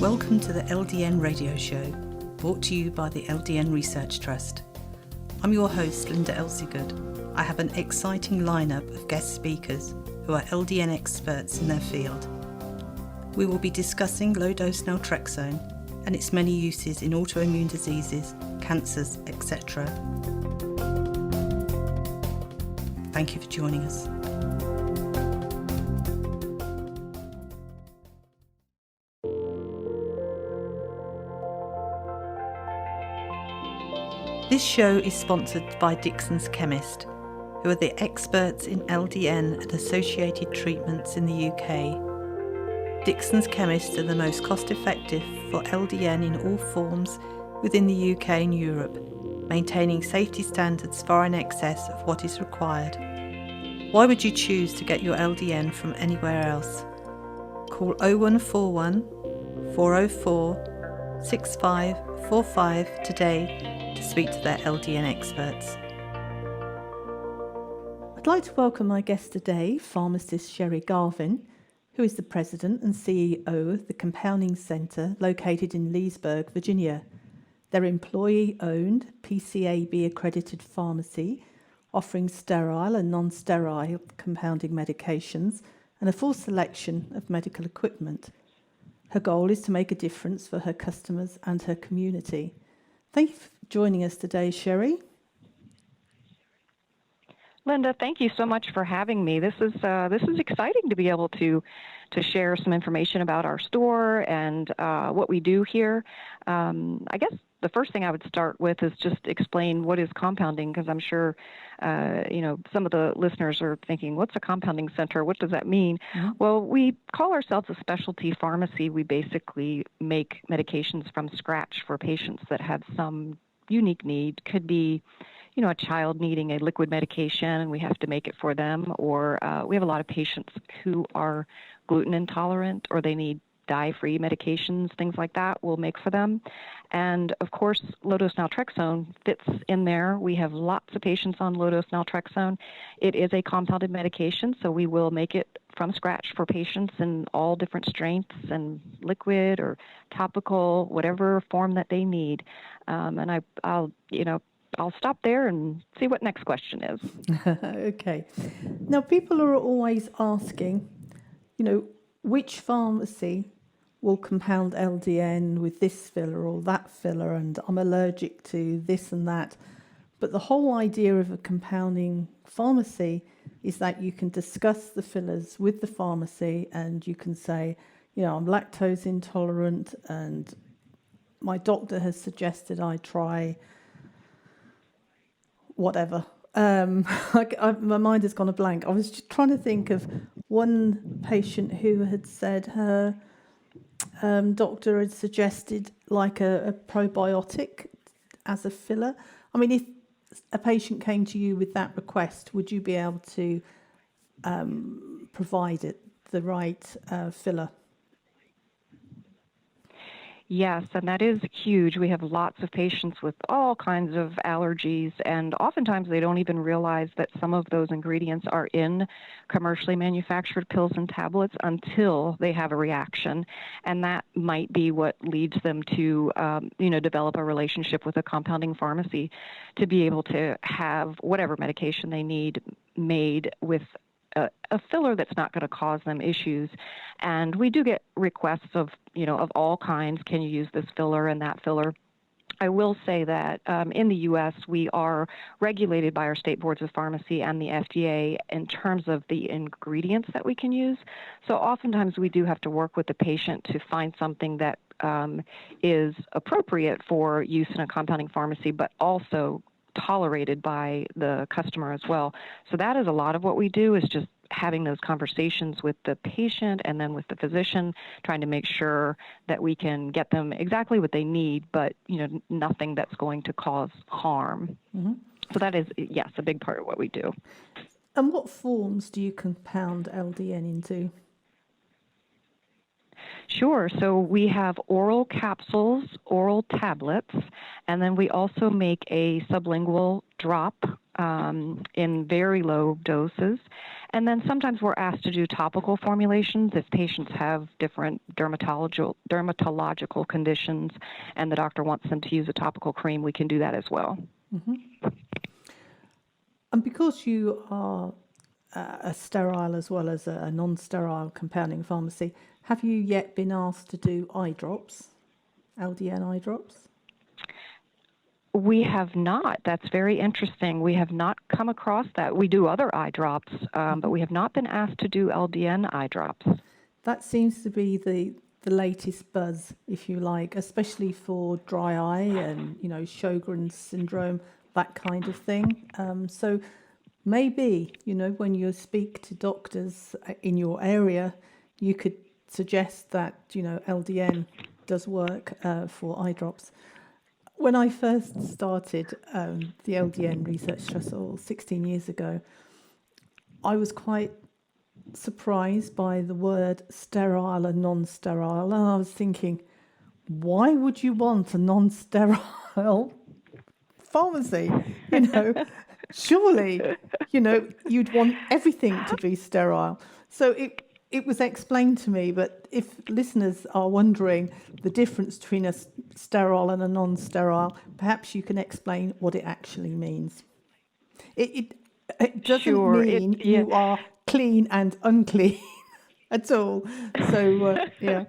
Welcome to the LDN radio show, brought to you by the LDN Research Trust. I'm your host, Linda Elsegood. I have an exciting lineup of guest speakers who are LDN experts in their field. We will be discussing low-dose Naltrexone and its many uses in autoimmune diseases, cancers, etc. Thank you for joining us. This show is sponsored by Dixon's Chemist, who are the experts in LDN and associated treatments in the UK. Dixon's Chemist are the most cost-effective for LDN in all forms within the UK and Europe, maintaining safety standards far in excess of what is required. Why would you choose to get your LDN from anywhere else? Call 0141 404 6545 today to speak to their LDN experts. I'd like to welcome my guest today, pharmacist Cheri Garvin, who is the president and CEO of the Compounding Centre located in Leesburg, Virginia. They're employee-owned, PCAB-accredited pharmacy, offering sterile and non-sterile compounding medications and a full selection of medical equipment. Her goal is to make a difference for her customers and her community. Thank you for joining us today, Cheri. Linda, thank you so much for having me. This is exciting to be able to share some information about our store and what we do here. I guess the first thing I would start with is just explain what is compounding, because I'm sure some of the listeners are thinking, what's a compounding center? What does that mean? Mm-hmm. Well, we call ourselves a specialty pharmacy. We basically make medications from scratch for patients that have some unique need. Could be a child needing a liquid medication and we have to make it for them, or we have a lot of patients who are gluten intolerant or they need dye-free medications, things like that, we'll make for them. And of course, low-dose Naltrexone fits in there. We have lots of patients on low-dose Naltrexone. It is a compounded medication, so we will make it from scratch for patients in all different strengths and liquid or topical, whatever form that they need. And I'll stop there and see what next question is. Okay. Now, people are always asking, which pharmacy will compound LDN with this filler or that filler, and I'm allergic to this and that. But the whole idea of a compounding pharmacy is that you can discuss the fillers with the pharmacy and you can say, I'm lactose intolerant and my doctor has suggested I try whatever. My mind has gone a blank. I was just trying to think of one patient who had said her doctor had suggested like a probiotic as a filler. I mean, if a patient came to you with that request, would you be able to provide it the right filler? Yes, and that is huge. We have lots of patients with all kinds of allergies, and oftentimes they don't even realize that some of those ingredients are in commercially manufactured pills and tablets until they have a reaction, and that might be what leads them to, develop a relationship with a compounding pharmacy to be able to have whatever medication they need made with a filler that's not going to cause them issues. And we do get requests of all kinds. Can you use this filler and that filler? I will say that in the U.S., we are regulated by our state boards of pharmacy and the FDA in terms of the ingredients that we can use. So oftentimes we do have to work with the patient to find something that is appropriate for use in a compounding pharmacy, but also tolerated by the customer as well. So that is a lot of what we do, is just having those conversations with the patient and then with the physician, trying to make sure that we can get them exactly what they need, but nothing that's going to cause harm. Mm-hmm. So that is, yes, a big part of what we do. And what forms do you compound LDN into? Sure. So we have oral capsules, oral tablets, and then we also make a sublingual drop in very low doses. And then sometimes we're asked to do topical formulations if patients have different dermatological conditions and the doctor wants them to use a topical cream, we can do that as well. And because you are a sterile as well as a non-sterile compounding pharmacy, have you yet been asked to do eye drops, LDN eye drops? We have not. That's very interesting. We have not come across that. We do other eye drops, but we have not been asked to do LDN eye drops. That seems to be the latest buzz, if you like, especially for dry eye and, Sjogren's syndrome, that kind of thing. So maybe, when you speak to doctors in your area, you could suggest that, LDN does work for eye drops. When I first started the LDN Research Trust 16 years ago, I was quite surprised by the word sterile and non-sterile. And I was thinking, why would you want a non-sterile pharmacy? Surely, you'd want everything to be sterile. So it was explained to me, but if listeners are wondering the difference between a sterile and a non-sterile, perhaps you can explain what it actually means. It doesn't mean you are clean and unclean at all. So, yeah.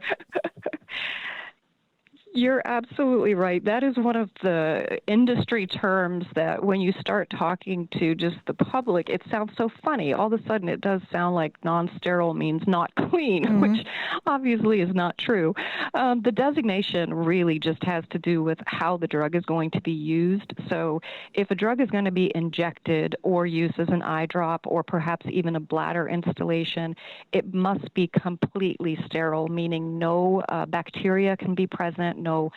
You're absolutely right. That is one of the industry terms that when you start talking to just the public, it sounds so funny. All of a sudden, it does sound like non-sterile means not clean, which obviously is not true. The designation really just has to do with how the drug is going to be used. So if a drug is going to be injected or used as an eye drop or perhaps even a bladder installation, it must be completely sterile, meaning no bacteria can be present, no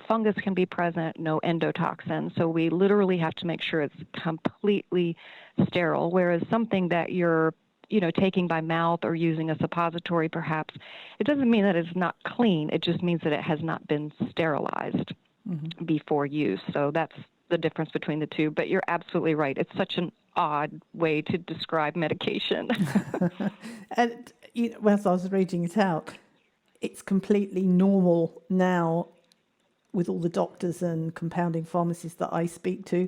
fungus can be present, no endotoxin. So we literally have to make sure it's completely sterile, whereas something that you're taking by mouth or using a suppository perhaps, it doesn't mean that it's not clean. It just means that it has not been sterilized before use. So that's the difference between the two. But you're absolutely right. It's such an odd way to describe medication. And as I was reading it out, it's completely normal now with all the doctors and compounding pharmacists that I speak to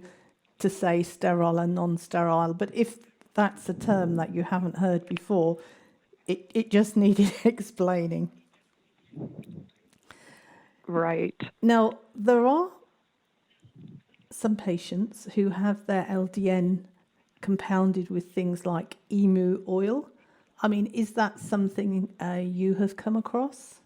say sterile and non-sterile. But if that's a term that you haven't heard before, it just needed explaining. Right. Now, there are some patients who have their LDN compounded with things like emu oil. I mean, is that something you have come across?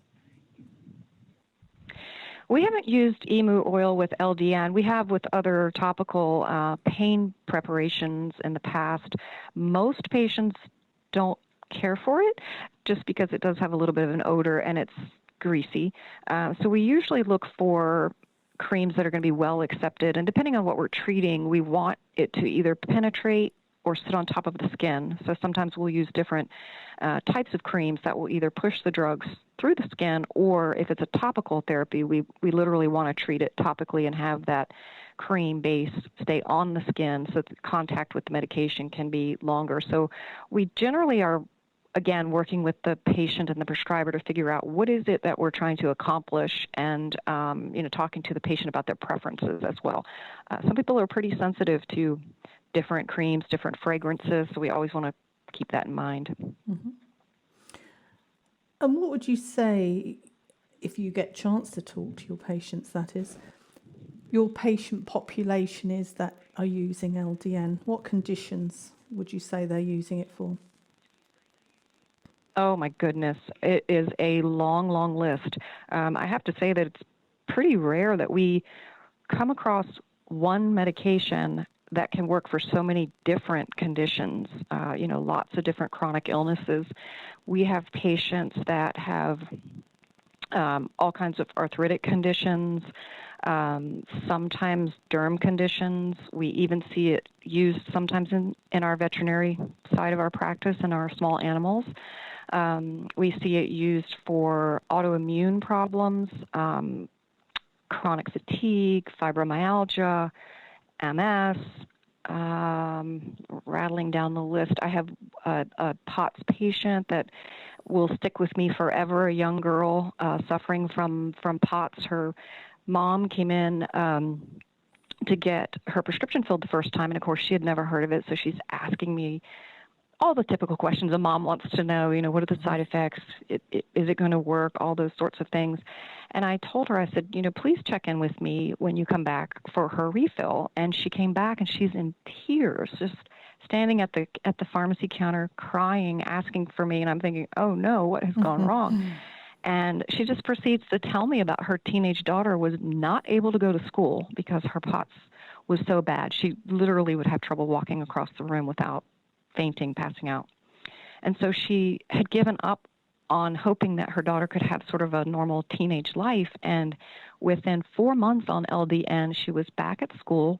We haven't used emu oil with LDN. We have with other topical pain preparations in the past. Most patients don't care for it just because it does have a little bit of an odor and it's greasy. So we usually look for creams that are going to be well accepted. And depending on what we're treating, we want it to either penetrate or sit on top of the skin. So sometimes we'll use different types of creams that will either push the drugs through the skin, or if it's a topical therapy, we literally want to treat it topically and have that cream base stay on the skin so that the contact with the medication can be longer. So we generally are, again, working with the patient and the prescriber to figure out what is it that we're trying to accomplish and, talking to the patient about their preferences as well. Some people are pretty sensitive to different creams, different fragrances, so we always want to keep that in mind. Mm-hmm. And what would you say, if you get a chance to talk to your patients, that is, your patient population is that are using LDN? What conditions would you say they're using it for? Oh, my goodness. It is a long, long list. I have to say that it's pretty rare that we come across one medication that can work for so many different conditions, lots of different chronic illnesses. We have patients that have all kinds of arthritic conditions, sometimes derm conditions. We even see it used sometimes in our veterinary side of our practice in our small animals. We see it used for autoimmune problems, chronic fatigue, fibromyalgia, MS, rattling down the list, I have a POTS patient that will stick with me forever, a young girl suffering from POTS. Her mom came in to get her prescription filled the first time, and of course she had never heard of it, so she's asking me all the typical questions a mom wants to know, what are the side effects? Is it going to work? All those sorts of things. And I told her, I said, please check in with me when you come back for her refill. And she came back and she's in tears, just standing at the pharmacy counter, crying, asking for me. And I'm thinking, oh no, what has gone wrong? And she just proceeds to tell me about her teenage daughter was not able to go to school because her POTS was so bad. She literally would have trouble walking across the room without fainting, passing out. And so she had given up on hoping that her daughter could have sort of a normal teenage life. And within 4 months on LDN, she was back at school,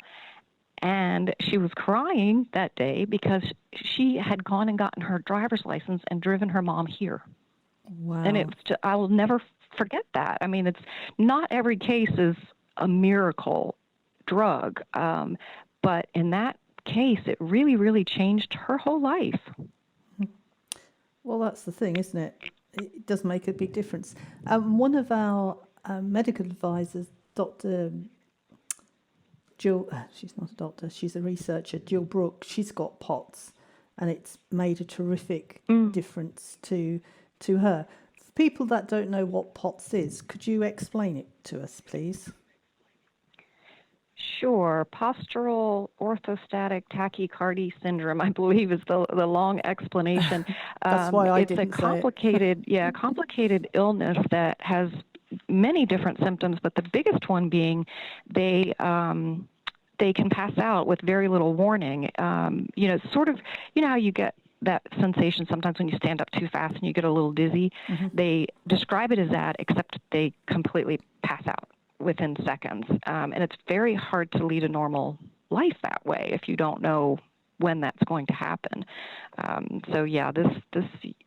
and she was crying that day because she had gone and gotten her driver's license and driven her mom here. Wow. And I will never forget that. I mean, it's not every case is a miracle drug, but in that case, it really, really changed her whole life. Well, that's the thing, isn't it? It does make a big difference. One of our medical advisors, Dr. Jill, she's not a doctor, she's a researcher, Jill Brooke, she's got POTS, and it's made a terrific difference to her. For people that don't know what POTS is, could you explain it to us, please? Sure. Postural Orthostatic Tachycardia syndrome, I believe, is the long explanation. That's why I didn't say it. It's a complicated illness that has many different symptoms, but the biggest one being they can pass out with very little warning. Sort of, how you get that sensation sometimes when you stand up too fast and you get a little dizzy. They describe it as that, except they completely pass out within seconds. And it's very hard to lead a normal life that way if you don't know when that's going to happen.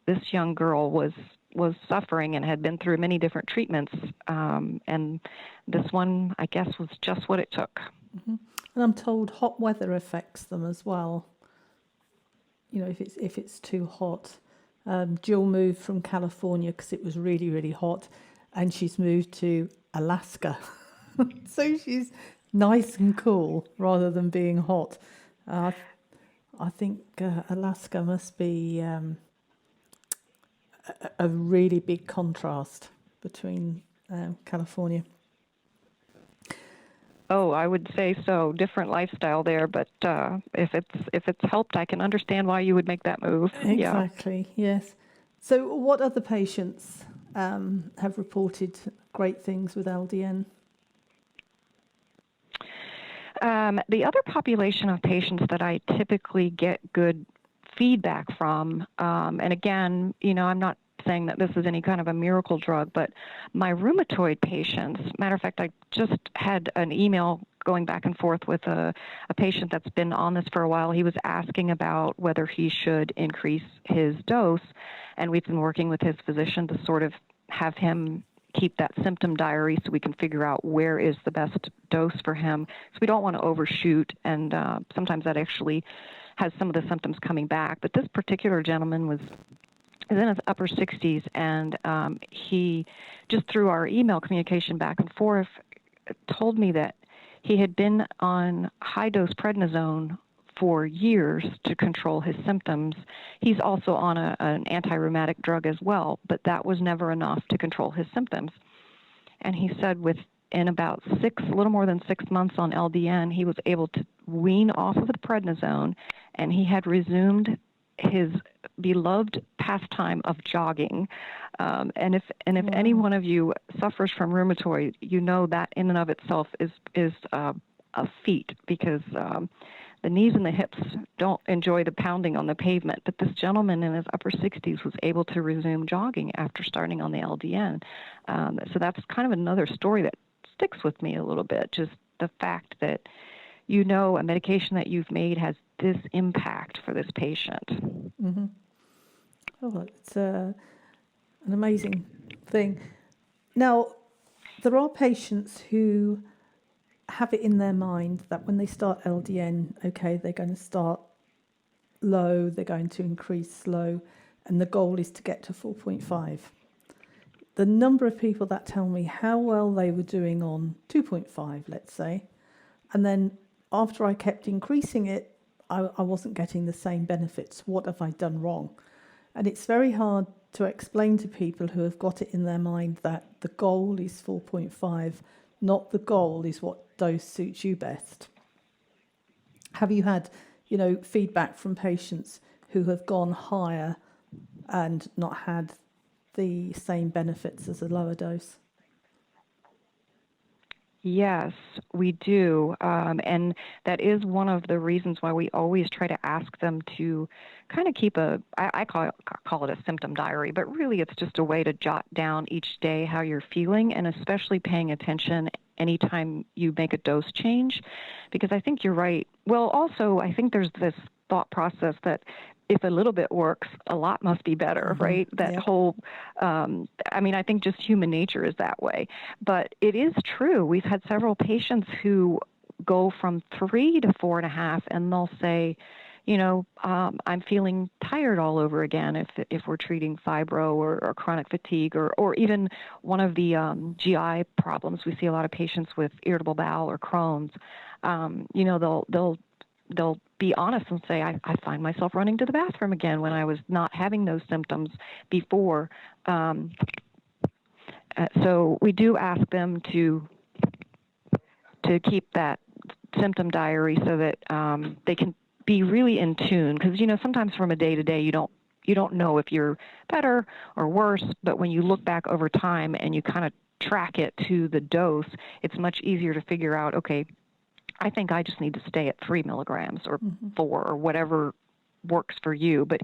This young girl was suffering and had been through many different treatments. And this one, I guess, was just what it took. And I'm told hot weather affects them as well. If it's too hot. Jill moved from California because it was really, really hot, and she's moved to Alaska. So she's nice and cool rather than being hot. I think Alaska must be a really big contrast between California. Oh, I would say so. Different lifestyle there, but if it's helped, I can understand why you would make that move. Exactly. Yeah. Yes. So, what other patients have reported great things with LDN? The other population of patients that I typically get good feedback from, and again, I'm not saying that this is any kind of a miracle drug, but my rheumatoid patients, matter of fact, I just had an email going back and forth with a patient that's been on this for a while. He was asking about whether he should increase his dose, and we've been working with his physician to sort of have him keep that symptom diary so we can figure out where is the best dose for him. So we don't want to overshoot, and sometimes that actually has some of the symptoms coming back. But this particular gentleman is in his upper 60s, and he, just through our email communication back and forth, told me that he had been on high-dose prednisone for years to control his symptoms. He's also on an anti-rheumatic drug as well, but that was never enough to control his symptoms. And he said within about a little more than 6 months on LDN, he was able to wean off of the prednisone, and he had resumed his beloved pastime of jogging. And if any one of you suffers from rheumatoid, you know that in and of itself is a feat, because the knees and the hips don't enjoy the pounding on the pavement. But this gentleman in his upper 60s was able to resume jogging after starting on the LDN. So that's kind of another story that sticks with me a little bit, just the fact that a medication that you've made has this impact for this patient. Mm-hmm. Oh, it's an amazing thing. Now, there are patients who have it in their mind that when they start LDN, okay, they're going to start low, they're going to increase slow, and the goal is to get to 4.5. The number of people that tell me how well they were doing on 2.5, let's say, and then after I kept increasing it, I wasn't getting the same benefits. What have I done wrong? And it's very hard to explain to people who have got it in their mind that the goal is 4.5, not the goal is what dose suits you best. Have you had, feedback from patients who have gone higher and not had the same benefits as a lower dose? Yes, we do. And that is one of the reasons why we always try to ask them to kind of keep I call it a symptom diary, but really it's just a way to jot down each day how you're feeling, and especially paying attention anytime you make a dose change, because I think you're right. Well, also, I think there's this thought process that if a little bit works, a lot must be better, right? That whole, I think just human nature is that way. But it is true. We've had several patients who go from 3 to 4.5, and they'll say, I'm feeling tired all over again if we're treating fibro or chronic fatigue, or even one of the GI problems. We see a lot of patients with irritable bowel or Crohn's. They'll be honest and say, I find myself running to the bathroom again when I was not having those symptoms before. So we do ask them to keep that symptom diary so that they can be really in tune. Because, sometimes from a day to day, you don't know if you're better or worse, but when you look back over time and you kind of track it to the dose, it's much easier to figure out, okay, I think I just need to stay at 3 milligrams or 4 or whatever works for you. But,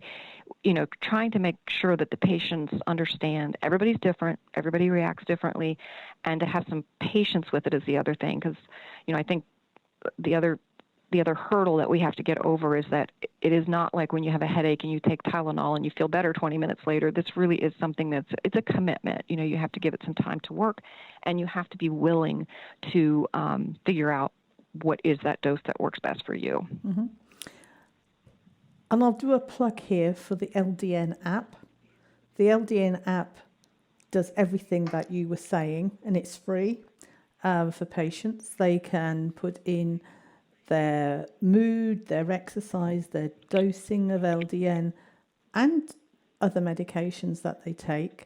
trying to make sure that the patients understand everybody's different, everybody reacts differently, and to have some patience with it is the other thing. Because, I think the other hurdle that we have to get over is that it is not like when you have a headache and you take Tylenol and you feel better 20 minutes later. This really is something it's a commitment. You have to give it some time to work, and you have to be willing to figure out what is that dose that works best for you. Mm-hmm. And I'll do a plug here for the LDN app. The LDN app does everything that you were saying, and it's free for patients. They can put in their mood, their exercise, their dosing of LDN, and other medications that they take,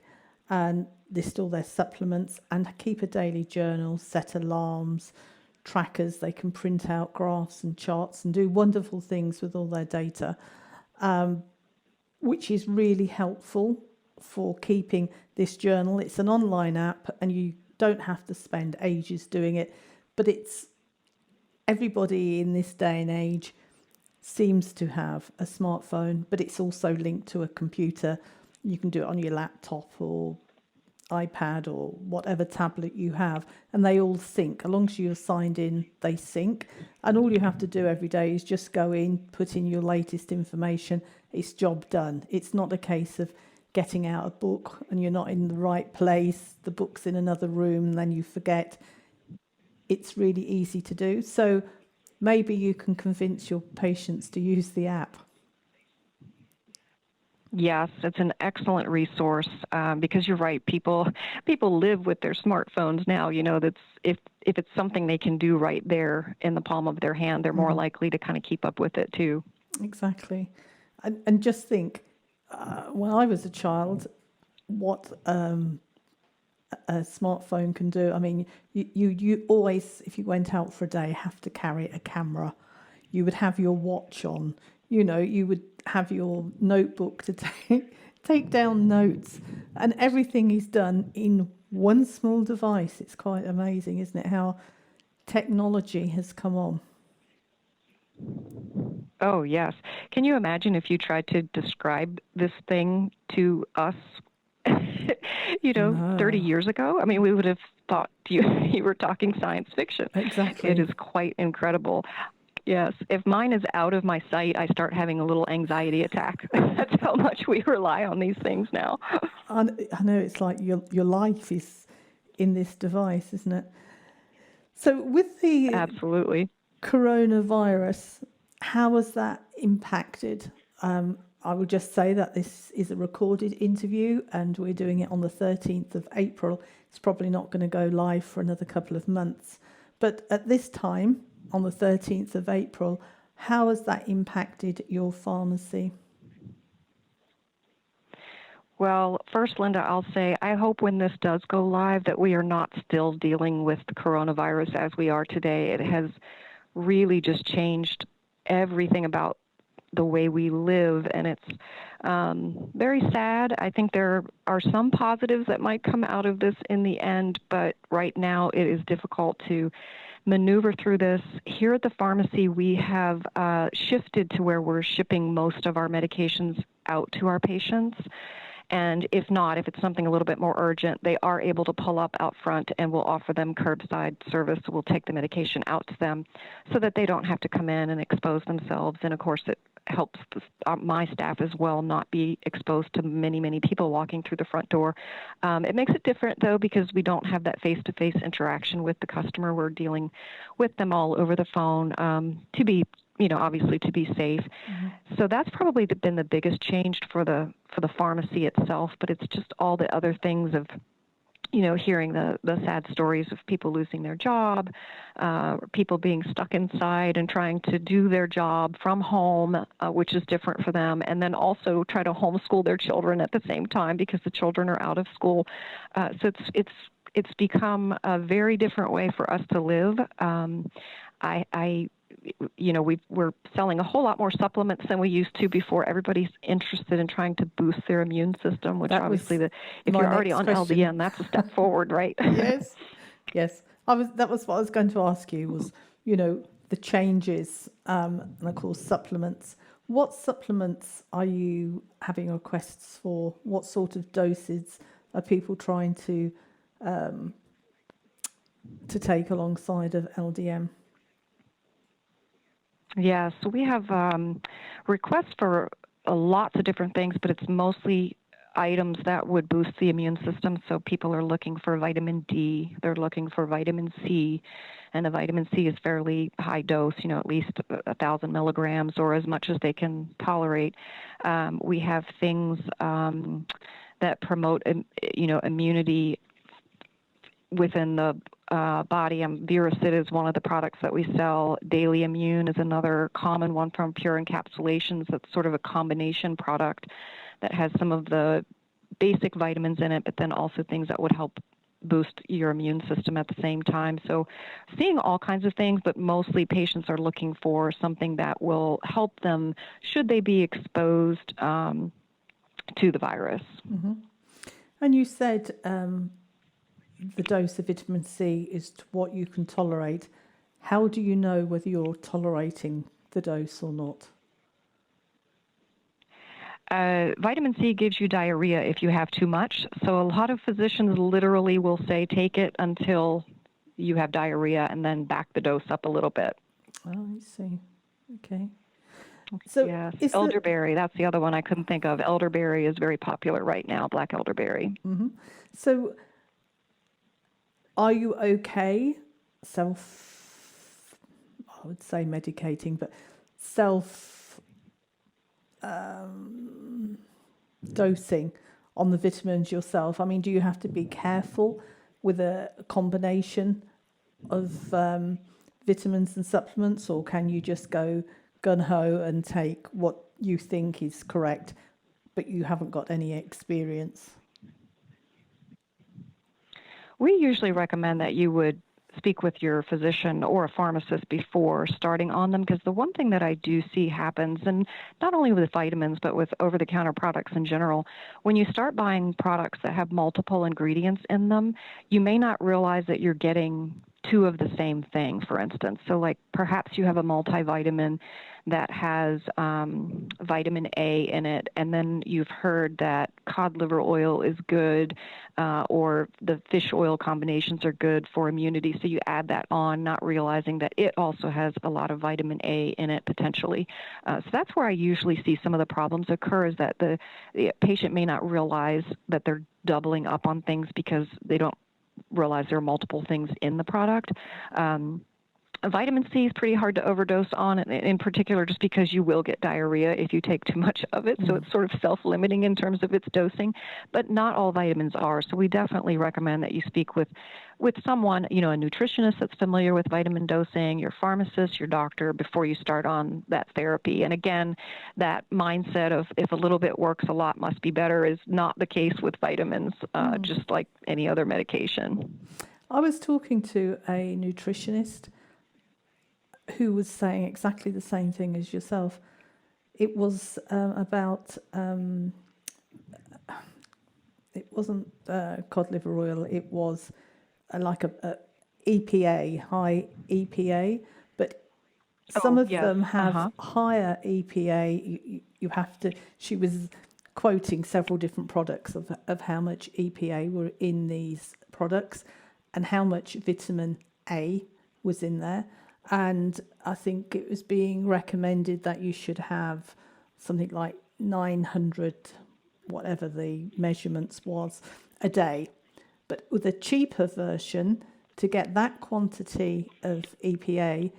and list all their supplements, and keep a daily journal, set alarms, trackers. They can print out graphs and charts and do wonderful things with all their data, which is really helpful for keeping this journal. It's an online app and you don't have to spend ages doing it, but everybody in this day and age seems to have a smartphone, but it's also linked to a computer. You can do it on your laptop or iPad or whatever tablet you have, and they all sync. As long as you're signed in, they sync, and all you have to do every day is just go in, put in your latest information. It's job done. It's not a case of getting out a book and you're not in the right place, the book's in another room, and then you forget. It's really easy to do. So maybe you can convince your patients to use the app. Yes, it's an excellent resource because you're right. People live with their smartphones now. That's if it's something they can do right there in the palm of their hand, they're more likely to kind of keep up with it too. Exactly, and just think, when I was a child, what a smartphone can do. I mean, you always, if you went out for a day, have to carry a camera. You would have your watch on. You would have your notebook to take down notes, and everything is done in one small device. It's quite amazing, isn't it, how technology has come on? Oh, yes. Can you imagine if you tried to describe this thing to us, No. 30 years ago? I mean, we would have thought you were talking science fiction. Exactly. It is quite incredible. Yes. If mine is out of my sight, I start having a little anxiety attack. That's how much we rely on these things now. I know, it's like your life is in this device, isn't it? So with the Absolutely. coronavirus, how has that impacted? I would just say that this is a recorded interview and we're doing it on the 13th of April. It's probably not going to go live for another couple of months. But at this time, on the 13th of April, how has that impacted your pharmacy? Well, first, Linda, I'll say I hope when this does go live that we are not still dealing with the coronavirus as we are today. It has really just changed everything about the way we live, and it's very sad. I think there are some positives that might come out of this in the end, but right now it is difficult to maneuver through this. Here at the pharmacy, we have shifted to where we're shipping most of our medications out to our patients. And if not, if it's something a little bit more urgent, they are able to pull up out front and we'll offer them curbside service. We'll take the medication out to them so that they don't have to come in and expose themselves. And of course, it helps my staff as well not be exposed to many, many people walking through the front door. It makes it different, though, because we don't have that face-to-face interaction with the customer. We're dealing with them all over the phone to be obviously to be safe. Mm-hmm. So that's probably been the biggest change for the pharmacy itself, but it's just all the other things of, hearing the sad stories of people losing their job, people being stuck inside and trying to do their job from home, which is different for them, and then also try to homeschool their children at the same time because the children are out of school. So it's become a very different way for us to live. We're selling a whole lot more supplements than we used to before. Everybody's interested in trying to boost their immune system, which obviously, if you're already on LDN, that's a step forward, right? Yes. That was what I was going to ask you was, the changes, and of course supplements. What supplements are you having requests for? What sort of doses are people trying to take alongside of LDN? Yeah, so we have requests for lots of different things, but it's mostly items that would boost the immune system. So people are looking for vitamin D, they're looking for vitamin C, and the vitamin C is fairly high dose, at least 1,000 milligrams or as much as they can tolerate. We have things that promote, immunity within the body. Viracid is one of the products that we sell. Daily Immune is another common one from Pure Encapsulations. That's sort of a combination product that has some of the basic vitamins in it, but then also things that would help boost your immune system at the same time. So seeing all kinds of things, but mostly patients are looking for something that will help them should they be exposed to the virus. Mm-hmm. And you said the dose of vitamin C is to what you can tolerate. How do you know whether you're tolerating the dose or not? Vitamin C gives you diarrhea if you have too much. So a lot of physicians literally will say, take it until you have diarrhea and then back the dose up a little bit. Oh, I see. Okay. So yes, elderberry, that's the other one I couldn't think of. Elderberry is very popular right now, black elderberry. Mm-hmm. So are you okay I would say medicating, but dosing on the vitamins yourself? I mean, do you have to be careful with a combination of vitamins and supplements, or can you just go gun-ho and take what you think is correct, but you haven't got any experience? We usually recommend that you would speak with your physician or a pharmacist before starting on them, because the one thing that I do see happens, and not only with vitamins, but with over-the-counter products in general, when you start buying products that have multiple ingredients in them, you may not realize that you're getting two of the same thing, for instance. So like perhaps you have a multivitamin that has vitamin A in it, and then you've heard that cod liver oil is good, or the fish oil combinations are good for immunity. So you add that on, not realizing that it also has a lot of vitamin A in it potentially. So that's where I usually see some of the problems occur, is that the patient may not realize that they're doubling up on things because they don't realize there are multiple things in the product. Vitamin C is pretty hard to overdose on, in particular just because you will get diarrhea if you take too much of it. So it's sort of self-limiting in terms of its dosing, but not all vitamins are. So we definitely recommend that you speak with someone, a nutritionist that's familiar with vitamin dosing, your pharmacist, your doctor, before you start on that therapy. And again, that mindset of if a little bit works, a lot must be better is not the case with vitamins, just like any other medication. I was talking to a nutritionist who was saying exactly the same thing as yourself. It was about, it wasn't cod liver oil, it was like a EPA, high EPA, but some of them have higher EPA. You have to, she was quoting several different products of how much EPA were in these products and how much vitamin A was in there. And I think it was being recommended that you should have something like 900, whatever the measurements was, a day. But with a cheaper version, to get that quantity of EPA,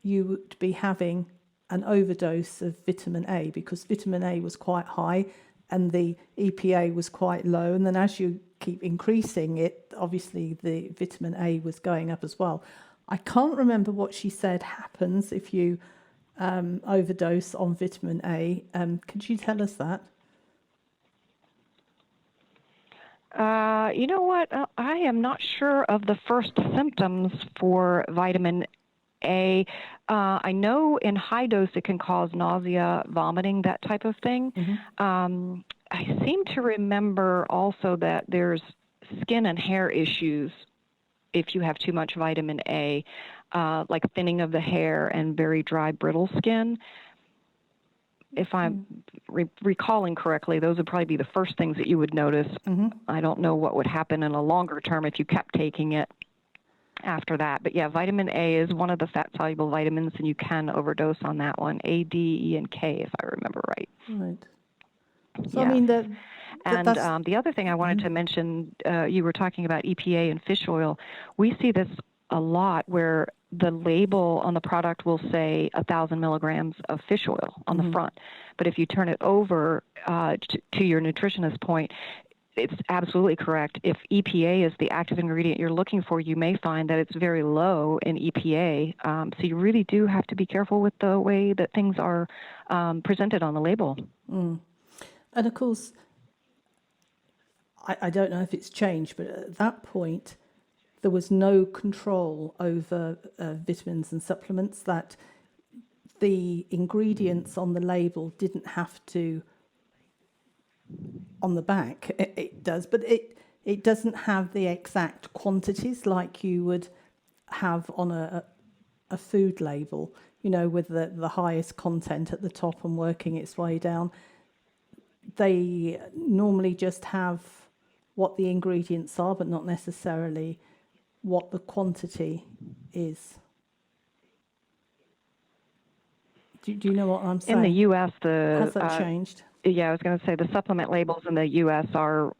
you would be having an overdose of vitamin A because vitamin A was quite high and the EPA was quite low. And then as you keep increasing it, obviously the vitamin A was going up as well. I can't remember what she said happens if you overdose on vitamin A. Could you tell us that? You know what? I am not sure of the first symptoms for vitamin A. I know in high dose it can cause nausea, vomiting, that type of thing. I seem to remember also that there's skin and hair issues if you have too much vitamin A, like thinning of the hair and very dry, brittle skin. If I'm recalling correctly, those would probably be the first things that you would notice. I don't know what would happen in a longer term if you kept taking it after that. But yeah, vitamin A is one of the fat-soluble vitamins, and you can overdose on that one, A, D, E, and K, if I remember right. Right. So, yeah. I mean, the other thing I wanted to mention, you were talking about EPA and fish oil. We see this a lot where the label on the product will say 1,000 milligrams of fish oil on the front. But if you turn it over to your nutritionist point, it's absolutely correct. If EPA is the active ingredient you're looking for, you may find that it's very low in EPA. So you really do have to be careful with the way that things are presented on the label. And of course, I don't know if it's changed, but at that point, there was no control over vitamins and supplements, that the ingredients on the label didn't have to, on the back, it does, but it doesn't have the exact quantities like you would have on a food label, with the highest content at the top and working its way down. They normally just have what the ingredients are, but not necessarily what the quantity is. Do you know what I'm saying? In the U.S., has that changed? Yeah, I was going to say the supplement labels in the U.S. are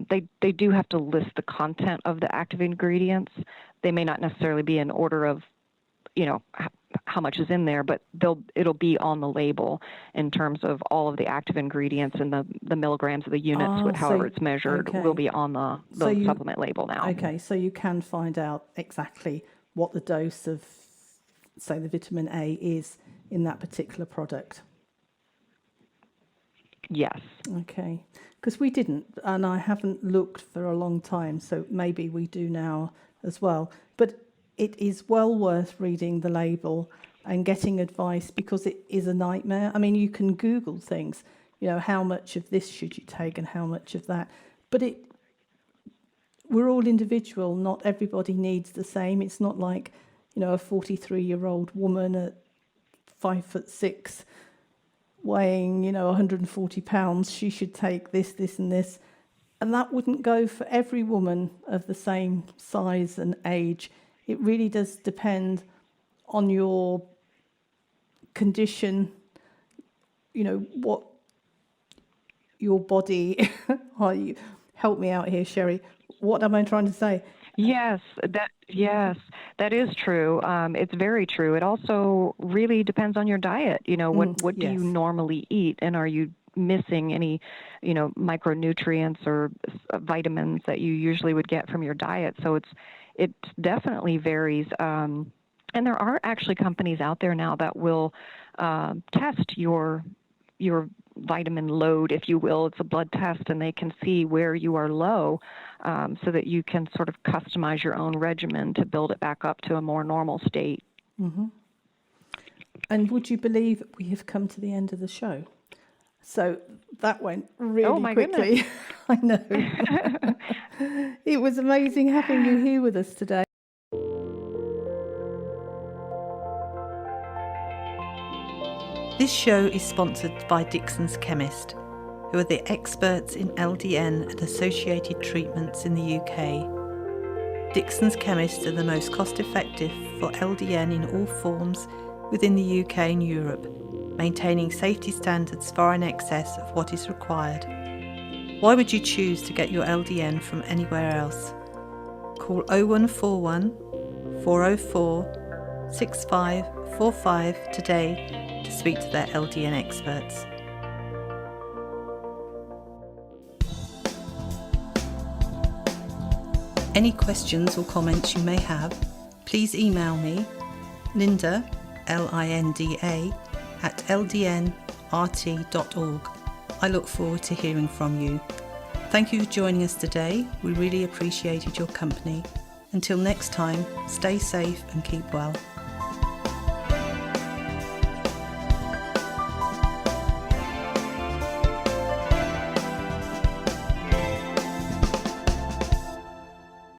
they do have to list the content of the active ingredients. They may not necessarily be in order of, how much is in there, but it'll be on the label in terms of all of the active ingredients and the milligrams of the units, however it's measured, will be on the supplement label now. Okay, so you can find out exactly what the dose of, say, the vitamin A is in that particular product. Yes. Okay, because we didn't, and I haven't looked for a long time, so maybe we do now as well. But it is well worth reading the label and getting advice, because it is a nightmare. I mean, you can Google things, how much of this should you take and how much of that. But we're all individual. Not everybody needs the same. It's not like, a 43-year-old woman at 5'6", weighing, 140 pounds, she should take this, this, and this. And that wouldn't go for every woman of the same size and age. It really does depend on your condition, what your body, help me out here, Cheri, What am I trying to say? Yes, that is true. It's very true. It also really depends on your diet. What do you Yes. normally eat, and are you missing any, micronutrients or vitamins that you usually would get from your diet? So it definitely varies. And there are actually companies out there now that will test your vitamin load, if you will. It's a blood test, and they can see where you are low, so that you can sort of customize your own regimen to build it back up to a more normal state. And would you believe we have come to the end of the show? So that went really my quickly. I know. It was amazing having you here with us today. This show is sponsored by Dixon's Chemist, who are the experts in LDN and associated treatments in the UK. Dixon's Chemist are the most cost-effective for LDN in all forms within the UK and Europe, maintaining safety standards far in excess of what is required. Why would you choose to get your LDN from anywhere else? Call 0141 404 6545 today to speak to their LDN experts. Any questions or comments you may have, please email me, Linda, Linda, at ldnrt.org. I look forward to hearing from you. Thank you for joining us today. We really appreciated your company. Until next time, stay safe and keep well.